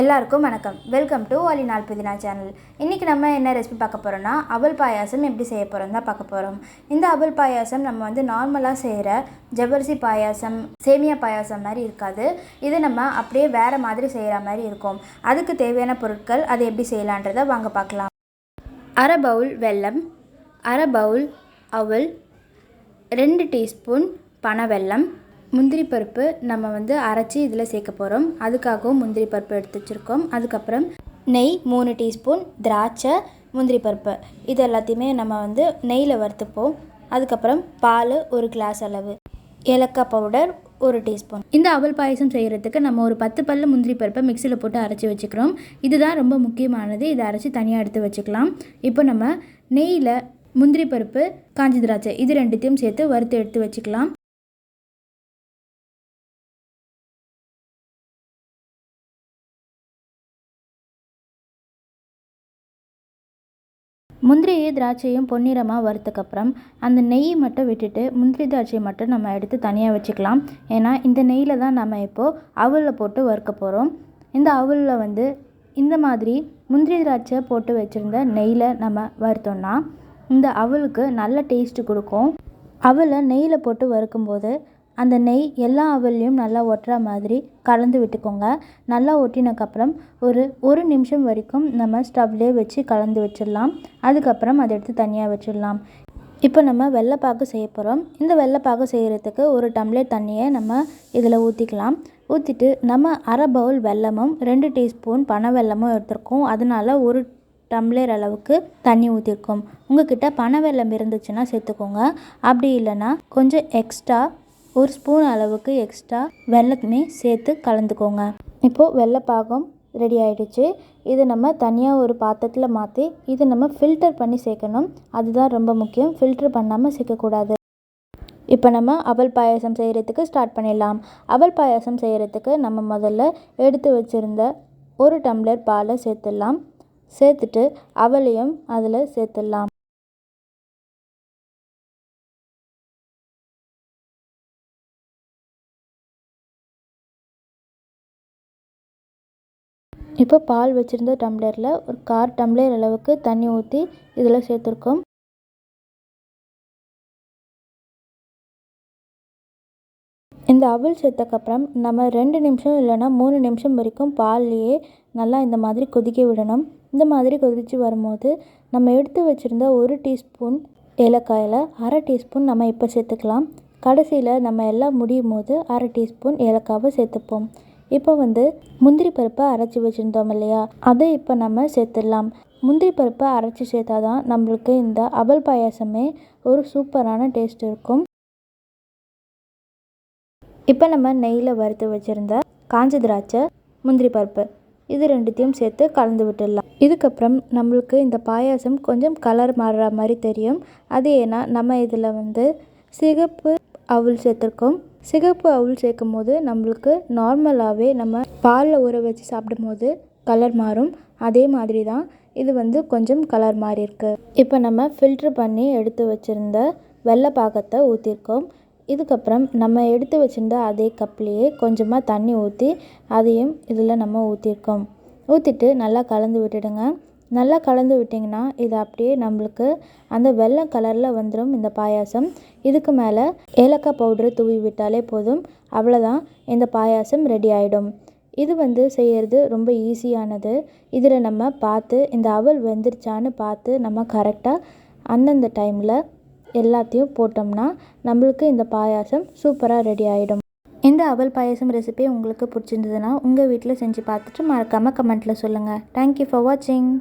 எல்லாருக்கும் வணக்கம். Welcome to Vaali நாள் புதினா சேனல். இன்றைக்கி நம்ம என்ன ரெசிபி பார்க்க போகிறோம்னா அவல் பாயாசம் எப்படி செய்ய போகிறோம் தான் பார்க்க போகிறோம். இந்த அவல் பாயாசம் நம்ம நார்மலாக செய்கிற ஜவ்வரிசி பாயாசம், சேமியா பாயாசம் மாதிரி இருக்காது. இது நம்ம அப்படியே வேறு மாதிரி செய்கிற மாதிரி இருக்கும். அதுக்கு தேவையான பொருட்கள் அதை எப்படி செய்யலான்றதை வாங்க பார்க்கலாம். அரை பவுல் வெல்லம், அரை பவுல் அவல், 2 டீஸ்பூன் பனை வெல்லம், முந்திரி பருப்பு நம்ம அரைச்சி இதில் சேர்க்க போகிறோம். அதுக்காகவும் முந்திரி பருப்பு எடுத்து வச்சுருக்கோம். அதுக்கப்புறம் நெய் 3 டீஸ்பூன், திராட்சை, முந்திரி பருப்பு இது எல்லாத்தையுமே நம்ம நெய்யில் வறுத்துப்போம். அதுக்கப்புறம் பால் 1 கிளாஸ் அளவு, ஏலக்காய் பவுடர் 1 டீஸ்பூன். இந்த அவல் பாயசம் செய்கிறதுக்கு நம்ம ஒரு 10 பல்லு முந்திரி பருப்பை மிக்சியில் போட்டு அரைச்சி வச்சுக்கிறோம். இதுதான் ரொம்ப முக்கியமானது. இதை அரைச்சி தனியாக எடுத்து வச்சுக்கலாம். இப்போ நம்ம நெய்யில் முந்திரி பருப்பு, காஞ்சி திராட்சை இது 2த்தையும் சேர்த்து வறுத்து எடுத்து வச்சுக்கலாம். முந்திரியை திராட்சையும் பொன்னிறமாக வறுத்தக்கப்புறம் அந்த நெய் மட்டும் விட்டுட்டு முந்திரி திராட்சையை மட்டும் நம்ம எடுத்து தனியாக வச்சுக்கலாம். ஏன்னா இந்த நெய்யில் தான் நம்ம இப்போது அவலில் போட்டு வறுக்க போகிறோம். இந்த அவலில் இந்த மாதிரி முந்திரி திராட்சை போட்டு வச்சுருந்த நெய்யில் நம்ம வறுத்தோம்னா இந்த அவலுக்கு நல்ல டேஸ்ட்டு கொடுக்கும். அவலை நெய்யில் போட்டு வறுக்கும்போது அந்த நெய் எல்லா அவல்லையும் நல்லா ஒட்டுற மாதிரி கலந்து விட்டுக்கோங்க. நல்லா ஒட்டினக்கப்புறம் ஒரு நிமிஷம் வரைக்கும் நம்ம ஸ்டவ்லேயே வச்சு கலந்து வச்சிடலாம். அதுக்கப்புறம் அதை எடுத்து தனியாக வச்சிடலாம். இப்போ நம்ம வெள்ளைப்பாகு செய்ய போகிறோம். இந்த வெள்ளைப்பாகு செய்கிறதுக்கு 1 டம்ளர் தண்ணியை நம்ம இதில் ஊற்றிக்கலாம். ஊற்றிட்டு நம்ம அரை பவுல் வெல்லமும் 2 டீஸ்பூன் பனை வெல்லமும் எடுத்துருக்கோம். அதனால 1 டம்ளர் அளவுக்கு தண்ணி ஊற்றிருக்கோம். உங்ககிட்ட பனை வெல்லம் இருந்துச்சுன்னா சேர்த்துக்கோங்க. அப்படி இல்லைன்னா கொஞ்சம் எக்ஸ்ட்ரா 1 ஸ்பூன் அளவுக்கு எக்ஸ்ட்ரா வெல்லத்துமே சேர்த்து கலந்துக்கோங்க. இப்போது வெள்ளைப்பாகம் ரெடி ஆகிடுச்சு. இது நம்ம தனியாக ஒரு பாத்திரத்தில் மாற்றி இது நம்ம ஃபில்டர் பண்ணி சேர்க்கணும். அதுதான் ரொம்ப முக்கியம். ஃபில்டர் பண்ணாமல் சேர்க்கக்கூடாது. இப்போ நம்ம அவல் பாயாசம் செய்கிறதுக்கு ஸ்டார்ட் பண்ணிடலாம். அவல் பாயாசம் செய்கிறதுக்கு நம்ம முதல்ல எடுத்து வச்சுருந்த 1 டம்ளர் பாலை சேர்த்துடலாம். சேர்த்துட்டு அவலையும் அதில் சேர்த்துடலாம். இப்போ பால் வச்சுருந்த டம்ளரில் ஒரு 1/4 டம்ளர் அளவுக்கு தண்ணி ஊற்றி இதில் சேர்த்துருக்கோம். இந்த அவல் சேர்த்தக்கப்புறம் நம்ம 2 நிமிஷம் இல்லைன்னா 3 நிமிஷம் வரைக்கும் பால்லையே நல்லா இந்த மாதிரி கொதிக்க விடணும். இந்த மாதிரி கொதித்து வரும்போது நம்ம எடுத்து வச்சுருந்த 1 டீஸ்பூன் ஏலக்காயில் அரை டீஸ்பூன் நம்ம இப்போ சேர்த்துக்கலாம். கடைசியில் நம்ம எல்லாம் முடியும் போது அரை டீஸ்பூன் ஏலக்காவை சேர்த்துப்போம். இப்போ முந்திரி பருப்பை அரைச்சி வச்சுருந்தோம் இல்லையா, அதை இப்போ நம்ம சேர்த்துடலாம். முந்திரி பருப்பை அரைச்சி சேர்த்தா தான் நம்மளுக்கு இந்த அவல் பாயாசமே ஒரு சூப்பரான டேஸ்ட் இருக்கும். இப்போ நம்ம நெய்யில் வறுத்து வச்சுருந்த காஞ்ச திராட்சை, முந்திரி பருப்பு இது 2த்தையும் சேர்த்து கலந்து விட்டுடலாம். இதுக்கப்புறம் நம்மளுக்கு இந்த பாயாசம் கொஞ்சம் கலர் மாறுற மாதிரி தெரியும். அது ஏன்னா நம்ம இதில் சிகப்பு அவல் சேர்த்துருக்கோம். சிகப்பு அவல் சேர்க்கும் போது நம்மளுக்கு நார்மலாகவே நம்ம பாலில் ஊற வச்சு சாப்பிடும் போது கலர் மாறும். அதே மாதிரி தான் இது கொஞ்சம் கலர் மாறி இருக்குது. இப்போ நம்ம ஃபில்ட்ரு பண்ணி எடுத்து வச்சுருந்த வெள்ளை பாகத்தை ஊற்றிருக்கோம். இதுக்கப்புறம் நம்ம எடுத்து வச்சுருந்த அதே கப்லேயே கொஞ்சமாக தண்ணி ஊற்றி அதையும் இதில் நம்ம ஊற்றிருக்கோம். ஊற்றிட்டு நல்லா கலந்து விட்டுடுங்க. நல்லா கலந்து விட்டிங்கன்னா இது அப்படியே நம்மளுக்கு அந்த வெள்ளை கலரில் வந்துடும் இந்த பாயாசம். இதுக்கு மேலே ஏலக்காய் பவுடரு தூவி விட்டாலே போதும். அவ்வளோதான், இந்த பாயாசம் ரெடி ஆகிடும். இது செய்கிறது ரொம்ப ஈஸியானது. இதில் நம்ம பார்த்து இந்த அவல் வெந்துருச்சான்னு பார்த்து நம்ம கரெக்டாக அந்தந்த டைமில் எல்லாத்தையும் போட்டோம்னா நம்மளுக்கு இந்த பாயாசம் சூப்பராக ரெடி ஆகிடும். இந்த அவல் பாயாசம் ரெசிபி உங்களுக்கு பிடிச்சிருந்ததுன்னா உங்கள் வீட்டில் செஞ்சு பார்த்துட்டு மறக்காமல் கமெண்ட்டில் சொல்லுங்கள். தேங்க்யூ ஃபார் வாட்சிங்.